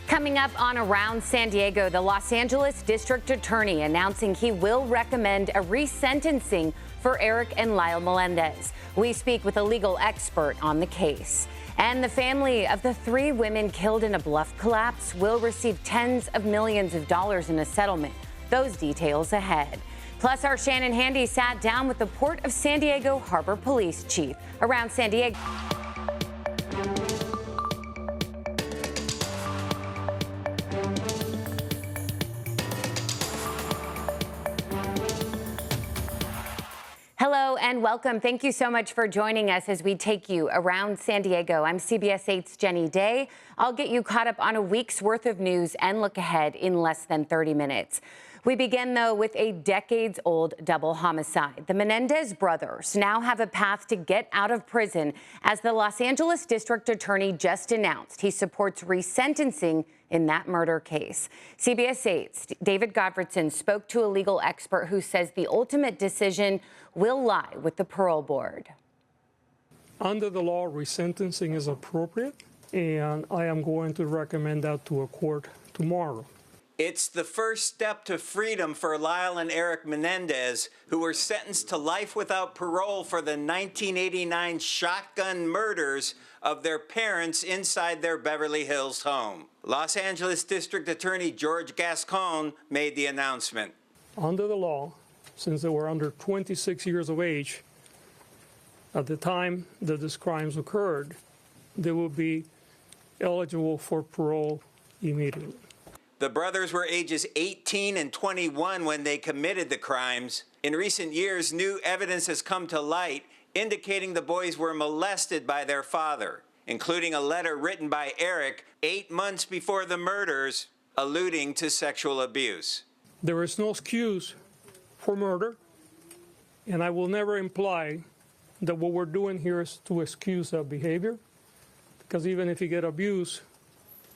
Coming up on Around San Diego, the Los Angeles District Attorney announcing he will recommend a resentencing for Eric and Lyle Melendez. We speak with a legal expert on the case. And the family of the 3 women killed in a bluff collapse will receive tens of millions of dollars in a settlement. Those details ahead. Plus, our Shannon Handy sat down with the Port of San Diego Harbor Police Chief. Around San Diego. Hello and welcome. Thank you so much for joining us as we take you around San Diego. I'm CBS 8's Jenny Day. I'll get you caught up on a week's worth of news and look ahead in less than 30 minutes. We begin, though, with a decades-old double homicide. The Mendez Brothers now have a path to get out of prison, as the Los Angeles District Attorney just announced he supports resentencing in that murder case. CBS 8's David Godfredson spoke to a legal expert who says the ultimate decision will lie with the parole board. Under the law, resentencing is appropriate, and I am going to recommend that to a court tomorrow. It's the first step to freedom for Lyle and Eric Menendez, who were sentenced to life without parole for the 1989 shotgun murders of their parents inside their Beverly Hills home. Los Angeles District Attorney George Gascon made the announcement. Under the law, since they were under 26 years of age at the time that these crimes occurred, they will be eligible for parole immediately. The brothers were ages 18 and 21 when they committed the crimes. In recent years, new evidence has come to light indicating the boys were molested by their father, including a letter written by Eric 8 months before the murders, alluding to sexual abuse. There is no excuse for murder, and I will never imply that what we're doing here is to excuse that behavior, because even if you get abused,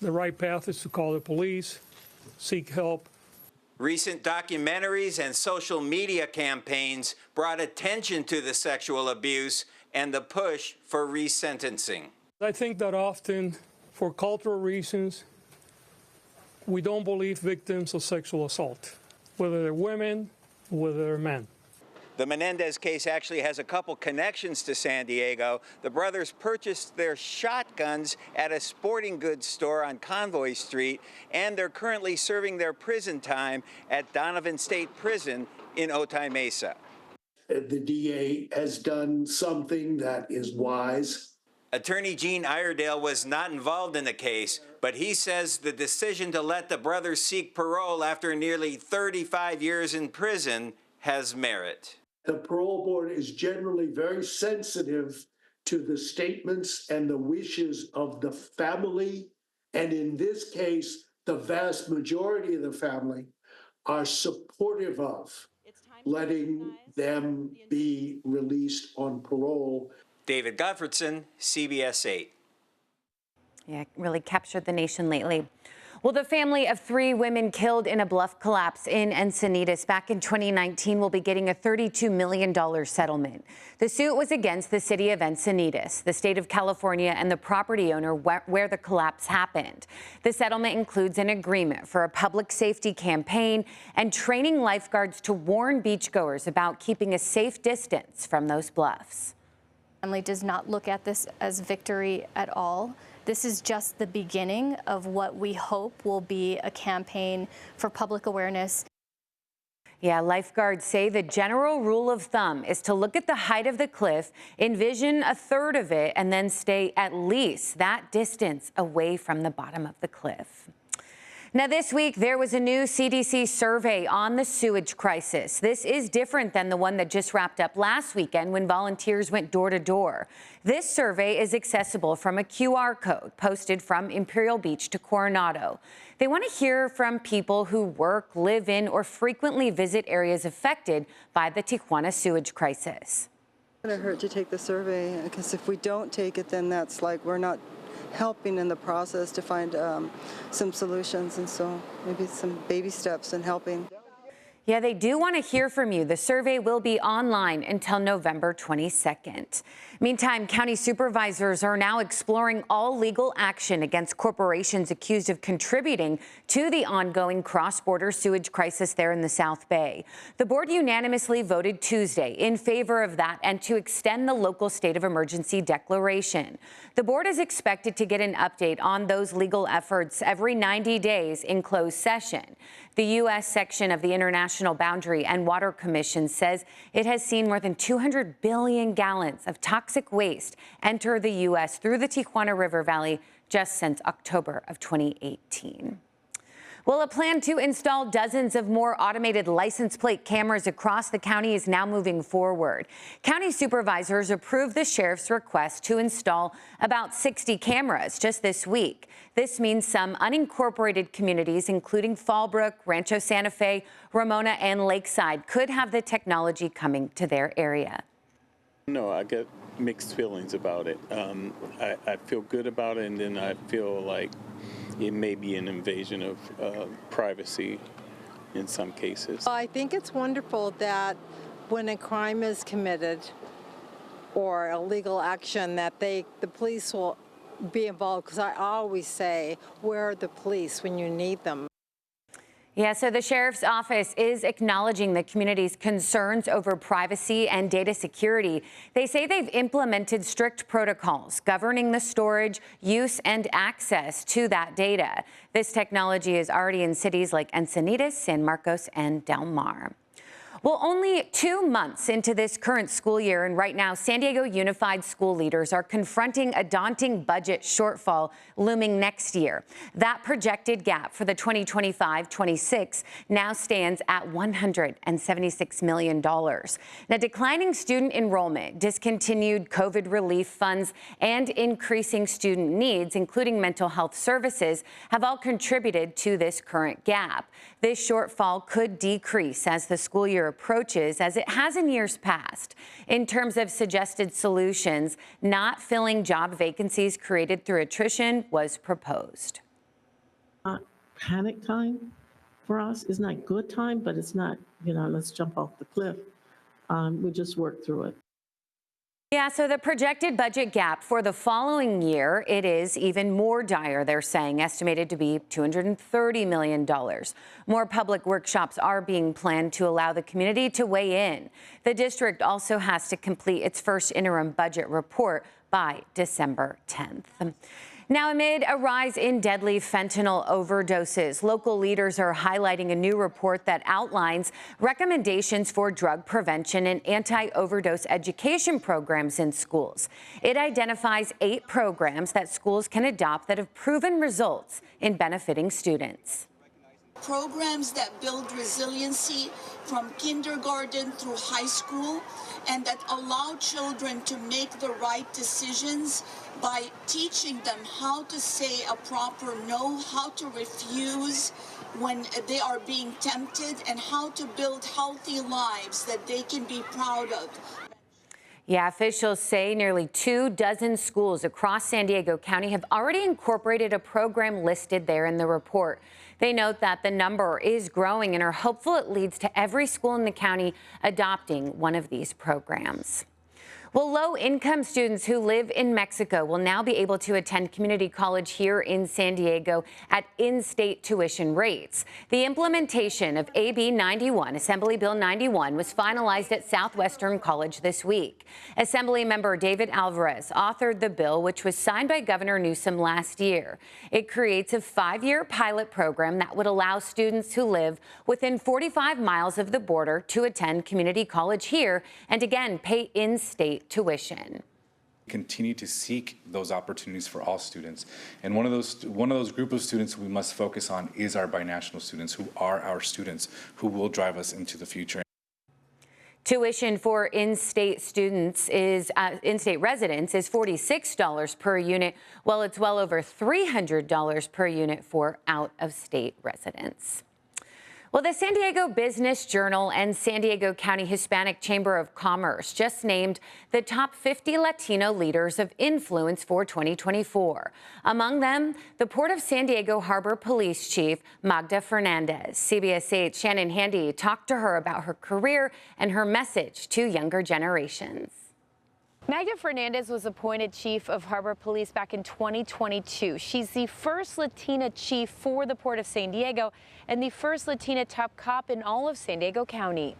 the right path is to call the police, seek help. Recent documentaries and social media campaigns brought attention to the sexual abuse and the push for resentencing. I think that often, for cultural reasons, we don't believe victims of sexual assault, whether they're women, whether they're men. The Menendez case actually has a couple connections to San Diego. The brothers purchased their shotguns at a sporting goods store on Convoy Street, and they're currently serving their prison time at Donovan State Prison in Otay Mesa. The DA has done something that is wise. Attorney Gene Iredale was not involved in the case, but he says the decision to let the brothers seek parole after nearly 35 years in prison has merit. The parole board is generally very sensitive to the statements and the wishes of the family. And in this case, the vast majority of the family are supportive of letting them be released on parole. David Godfredson, CBS 8. Yeah, really captured the nation lately. Well, the family of 3 women killed in a bluff collapse in Encinitas back in 2019 will be getting a $32 million settlement. The suit was against the city of Encinitas, the state of California, and the property owner where the collapse happened. The settlement includes an agreement for a public safety campaign and training lifeguards to warn beachgoers about keeping a safe distance from those bluffs. Family does not look at this as victory at all. This is just the beginning of what we hope will be a campaign for public awareness. Yeah, lifeguards say the general rule of thumb is to look at the height of the cliff, envision a third of it, and then stay at least that distance away from the bottom of the cliff. Now, this week, there was a new CDC survey on the sewage crisis. This is different than the one that just wrapped up last weekend when volunteers went door to door. This survey is accessible from a QR code posted from Imperial Beach to Coronado. They want to hear from people who work, live in, or frequently visit areas affected by the Tijuana sewage crisis. It's going to hurt to take the survey, because if we don't take it, then that's like we're not helping in the process to find some solutions, and so maybe some baby steps in helping. Yeah, they do want to hear from you. The survey will be online until November 22nd. Meantime, county supervisors are now exploring all legal action against corporations accused of contributing to the ongoing cross-border sewage crisis there in the South Bay. The board unanimously voted Tuesday in favor of that and to extend the local state of emergency declaration. The board is expected to get an update on those legal efforts every 90 days in closed session. The U.S. section of the International Boundary and Water Commission says it has seen more than 200 billion gallons of toxic waste enter the U.S. through the Tijuana River Valley just since October of 2018. Well, a plan to install dozens of more automated license plate cameras across the county is now moving forward. County supervisors approved the sheriff's request to install about 60 cameras just this week. This means some unincorporated communities, including Fallbrook, Rancho Santa Fe, Ramona, and Lakeside, could have the technology coming to their area. No, I get mixed feelings about it. I feel good about it, and then I feel like it may be an invasion of privacy in some cases. I think it's wonderful that when a crime is committed or illegal action that the police will be involved, because I always say, where are the police when you need them? Yeah, so the sheriff's office is acknowledging the community's concerns over privacy and data security. They say they've implemented strict protocols governing the storage, use, and access to that data. This technology is already in cities like Encinitas, San Marcos, and Del Mar. Well, only 2 months into this current school year, and right now, San Diego Unified School leaders are confronting a daunting budget shortfall looming next year. That projected gap for the 2025-26 now stands at $176 million. Now, declining student enrollment, discontinued COVID relief funds, and increasing student needs, including mental health services, have all contributed to this current gap. This shortfall could decrease as the school year approaches, as it has in years past. In terms of suggested solutions, not filling job vacancies created through attrition was proposed. Panic time for us. It's not good time, but it's not, let's jump off the cliff. We just work through it. Yeah, so the projected budget gap for the following year, it is even more dire, they're saying, estimated to be $230 million. More public workshops are being planned to allow the community to weigh in. The district also has to complete its first interim budget report by December 10th. Now, amid a rise in deadly fentanyl overdoses, local leaders are highlighting a new report that outlines recommendations for drug prevention and anti-overdose education programs in schools. It identifies 8 programs that schools can adopt that have proven results in benefiting students. Programs that build resiliency from kindergarten through high school and that allow children to make the right decisions by teaching them how to say a proper no, how to refuse when they are being tempted, and how to build healthy lives that they can be proud of. Yeah, officials say nearly 24 schools across San Diego County have already incorporated a program listed there in the report. They note that the number is growing and are hopeful it leads to every school in the county adopting one of these programs. Well, low-income students who live in Mexico will now be able to attend community college here in San Diego at in-state tuition rates. The implementation of AB 91, Assembly Bill 91, was finalized at Southwestern College this week. Assemblymember David Alvarez authored the bill, which was signed by Governor Newsom last year. It creates a 5-year pilot program that would allow students who live within 45 miles of the border to attend community college here and again pay in-state tuition. Continue to seek those opportunities for all students, and one of those group of students we must focus on is our binational students, who are our students who will drive us into the future. Tuition for in-state students is in-state residents is $46 per unit, while it's well over $300 per unit for out-of-state residents. Well, the San Diego Business Journal and San Diego County Hispanic Chamber of Commerce just named the top 50 Latino leaders of influence for 2024. Among them, the Port of San Diego Harbor Police Chief Magda Fernandez. CBS 8's Shannon Handy talked to her about her career and her message to younger generations. Magda Fernandez was appointed chief of Harbor Police back in 2022. She's the first Latina chief for the Port of San Diego and the first Latina top cop in all of San Diego County.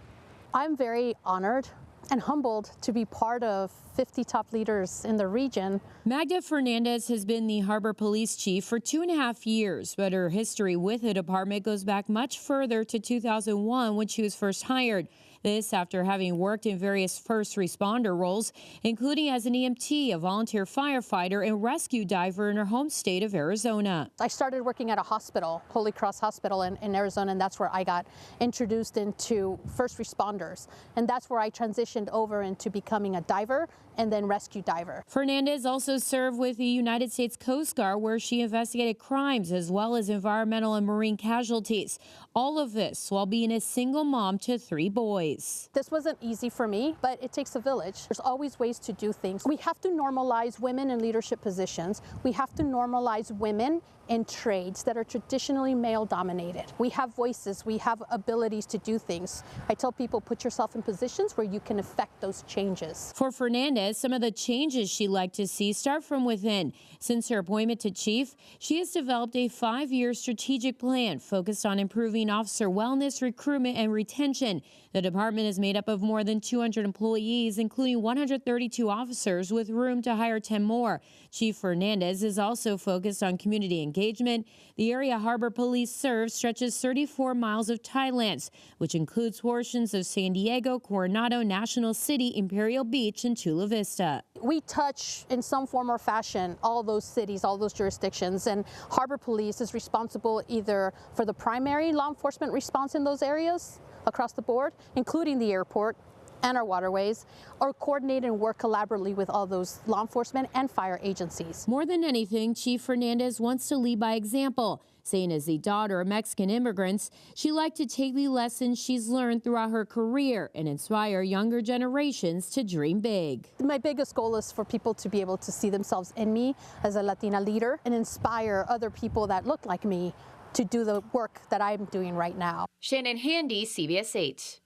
I'm very honored and humbled to be part of 50 top leaders in the region. Magda Fernandez has been the Harbor Police Chief for 2.5 years, but her history with the department goes back much further to 2001 when she was first hired. This after having worked in various first responder roles, including as an EMT, a volunteer firefighter, and rescue diver in her home state of Arizona. I started working at a hospital, Holy Cross Hospital in Arizona, and that's where I got introduced into first responders. And that's where I transitioned over into becoming a diver and then rescue diver. Fernandez also served with the United States Coast Guard, where she investigated crimes as well as environmental and marine casualties. All of this while being a single mom to 3 boys. This wasn't easy for me, but it takes a village. There's always ways to do things. We have to normalize women in leadership positions. We have to normalize women in trades that are traditionally male-dominated. We have voices, we have abilities to do things. I tell people, put yourself in positions where you can affect those changes. For Fernandez, some of the changes she'd like to see start from within. Since her appointment to chief, she has developed a 5-year strategic plan focused on improving officer wellness, recruitment, and retention. The department is made up of more than 200 employees, including 132 officers, with room to hire 10 more. Chief Fernandez is also focused on community engagement. The area Harbor Police serves stretches 34 miles of tidelands, which includes portions of San Diego, Coronado, National City, Imperial Beach, and Chula Vista. We touch in some form or fashion all those cities, all those jurisdictions, and Harbor Police is responsible either for the primary law enforcement response in those areas across the board, including the airport and our waterways, or coordinate and work collaboratively with all those law enforcement and fire agencies. More than anything, Chief Fernandez wants to lead by example, saying as the daughter of Mexican immigrants, she liked to take the lessons she's learned throughout her career and inspire younger generations to dream big. My biggest goal is for people to be able to see themselves in me as a Latina leader and inspire other people that look like me to do the work that I'm doing right now. Shannon Handy, CBS 8.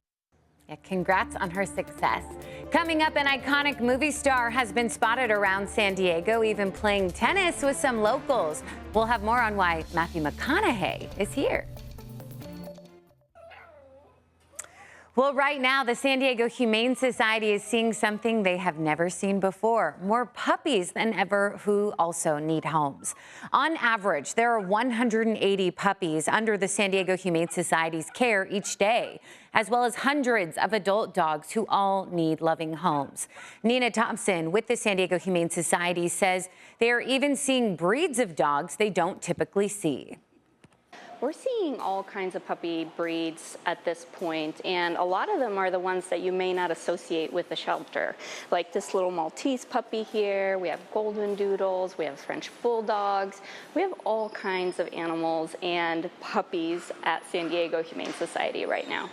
Yeah, congrats on her success. Coming up, an iconic movie star has been spotted around San Diego, even playing tennis with some locals. We'll have more on why Matthew McConaughey is here. Well, right now, the San Diego Humane Society is seeing something they have never seen before. More puppies than ever who also need homes. On average, there are 180 puppies under the San Diego Humane Society's care each day, as well as hundreds of adult dogs who all need loving homes. Nina Thompson with the San Diego Humane Society says they are even seeing breeds of dogs they don't typically see. We're seeing all kinds of puppy breeds at this point, and a lot of them are the ones that you may not associate with the shelter. Like this little Maltese puppy here, we have golden doodles, we have French bulldogs, we have all kinds of animals and puppies at San Diego Humane Society right now.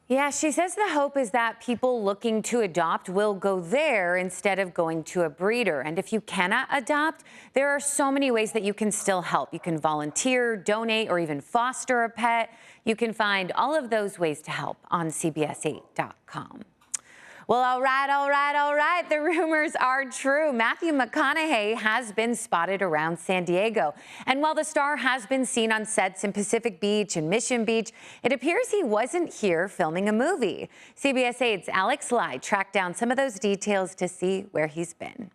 Yeah, she says the hope is that people looking to adopt will go there instead of going to a breeder. And if you cannot adopt, there are so many ways that you can still help. You can volunteer, donate, or even foster a pet. You can find all of those ways to help on CBS8.com. Well, all right. The rumors are true. Matthew McConaughey has been spotted around San Diego. And while the star has been seen on sets in Pacific Beach and Mission Beach, it appears he wasn't here filming a movie. CBS 8's Alex Lai tracked down some of those details to see where he's been.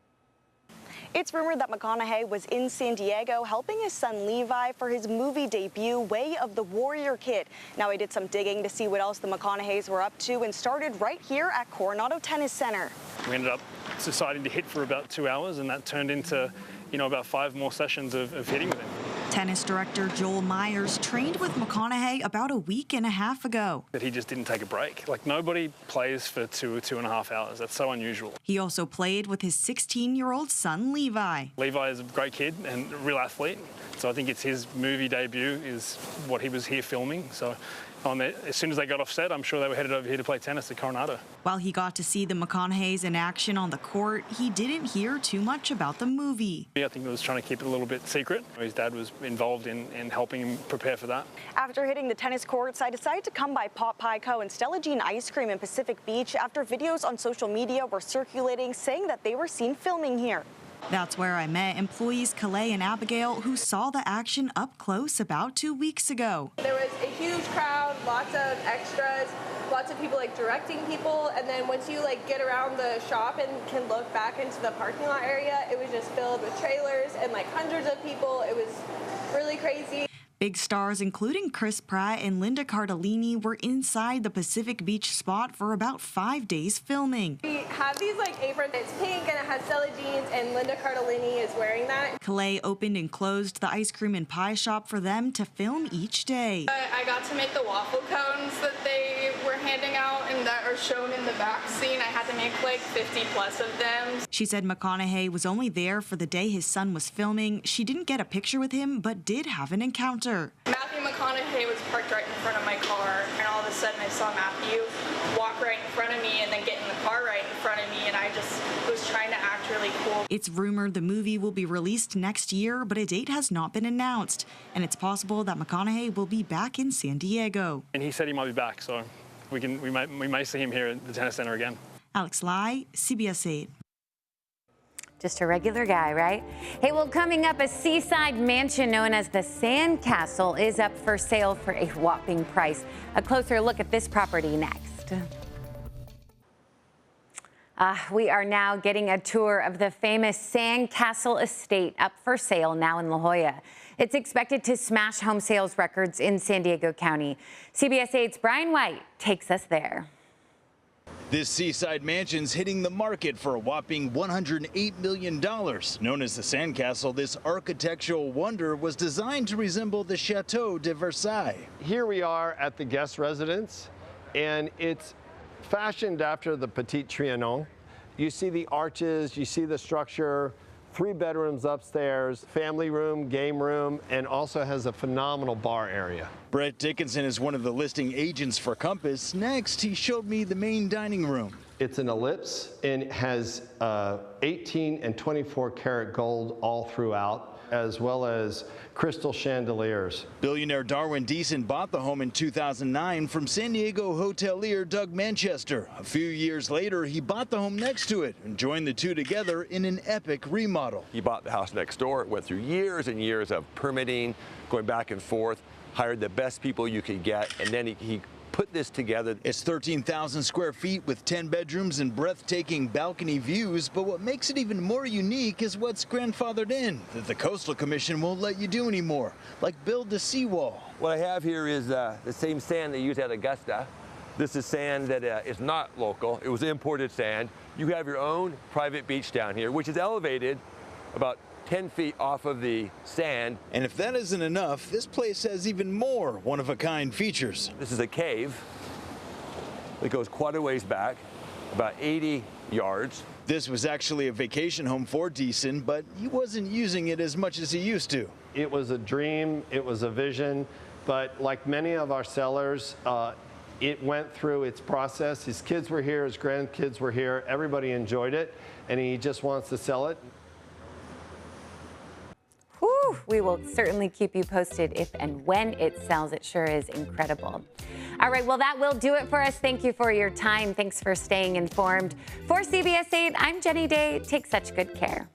It's rumored that McConaughey was in San Diego helping his son Levi for his movie debut, Way of the Warrior Kid. Now, he did some digging to see what else the McConaugheys were up to and started right here at Coronado Tennis Center. We ended up deciding to hit for about 2 hours, and that turned into, about 5 more sessions of hitting with him. Tennis director Joel Myers trained with McConaughey about a week and a half ago. That he just didn't take a break. Like, nobody plays for 2.5 hours. That's so unusual. He also played with his 16-year-old son, Levi. Levi is a great kid and a real athlete. So I think it's his movie debut is what he was here filming. So as soon as they got off set, I'm sure they were headed over here to play tennis at Coronado. While he got to see the McConaughey's in action on the court, he didn't hear too much about the movie. I think he was trying to keep it a little bit secret. His dad was involved in helping him prepare for that. After hitting the tennis courts, I decided to come by Pot Pie Co. and Stella Jean Ice Cream in Pacific Beach after videos on social media were circulating saying that they were seen filming here. That's where I met employees Calais and Abigail, who saw the action up close about 2 weeks ago. There was a huge crowd, lots of extras, lots of people directing people, and then once you get around the shop and can look back into the parking lot area, it was just filled with trailers and hundreds of people. It was really crazy. Big stars, including Chris Pratt and Linda Cardellini, were inside the Pacific Beach spot for about 5 days filming. We have these aprons. It's pink and it has Stella Jeans, and Linda Cardellini is wearing that. Calais opened and closed the ice cream and pie shop for them to film each day. I got to make the waffle cones that they were handing out and that are shown in the back scene. I had to make 50 plus of them. She said McConaughey was only there for the day his son was filming. She didn't get a picture with him, but did have an encounter. Matthew McConaughey was parked right in front of my car, and all of a sudden I saw Matthew walk right in front of me and then get in the car right in front of me, and I just was trying to act really cool. It's rumored the movie will be released next year, but a date has not been announced, and it's possible that McConaughey will be back in San Diego. And he said he might be back, so we may see him here at the tennis center again. Alex Lai, CBS 8. Just a regular guy, right? Hey, well, coming up, a seaside mansion known as the Sand Castle is up for sale for a whopping price. A closer look at this property next. We are now getting a tour of the famous Sand Castle estate up for sale now in La Jolla. It's expected to smash home sales records in San Diego County. CBS 8's Brian White takes us there. This seaside mansion's hitting the market for a whopping $108 million. Known as the Sandcastle, this architectural wonder was designed to resemble the Chateau de Versailles. Here we are at the guest residence, and it's fashioned after the Petit Trianon. You see the arches, you see the structure, 3 bedrooms upstairs, family room, game room, and also has a phenomenal bar area. Brett Dickinson is one of the listing agents for Compass. Next, he showed me the main dining room. It's an ellipse and it has 18 and 24 karat gold all throughout, as well as crystal chandeliers. Billionaire Darwin Deason bought the home in 2009 from San Diego hotelier Doug Manchester. A few years later, he bought the home next to it and joined the two together in an epic remodel. He bought the house next door. It went through years and years of permitting, going back and forth, hired the best people you could get, and then he put this together. It's 13,000 square feet with 10 bedrooms and breathtaking balcony views, but what makes it even more unique is what's grandfathered in that the Coastal Commission won't let you do anymore, like build the seawall. What I have here is the same sand they use at Augusta. This is sand that is not local. It was imported sand. You have your own private beach down here, which is elevated about 10 feet off of the sand. And if that isn't enough, this place has even more one-of-a-kind features. This is a cave that goes quite a ways back, about 80 yards. This was actually a vacation home for Deason, but he wasn't using it as much as he used to. It was a dream, it was a vision, but like many of our sellers, it went through its process. His kids were here, his grandkids were here, everybody enjoyed it, and he just wants to sell it. Whew, we will certainly keep you posted if and when it sells. It sure is incredible. All right, well, that will do it for us. Thank you for your time. Thanks for staying informed. For CBS 8, I'm Jenny Day. Take such good care.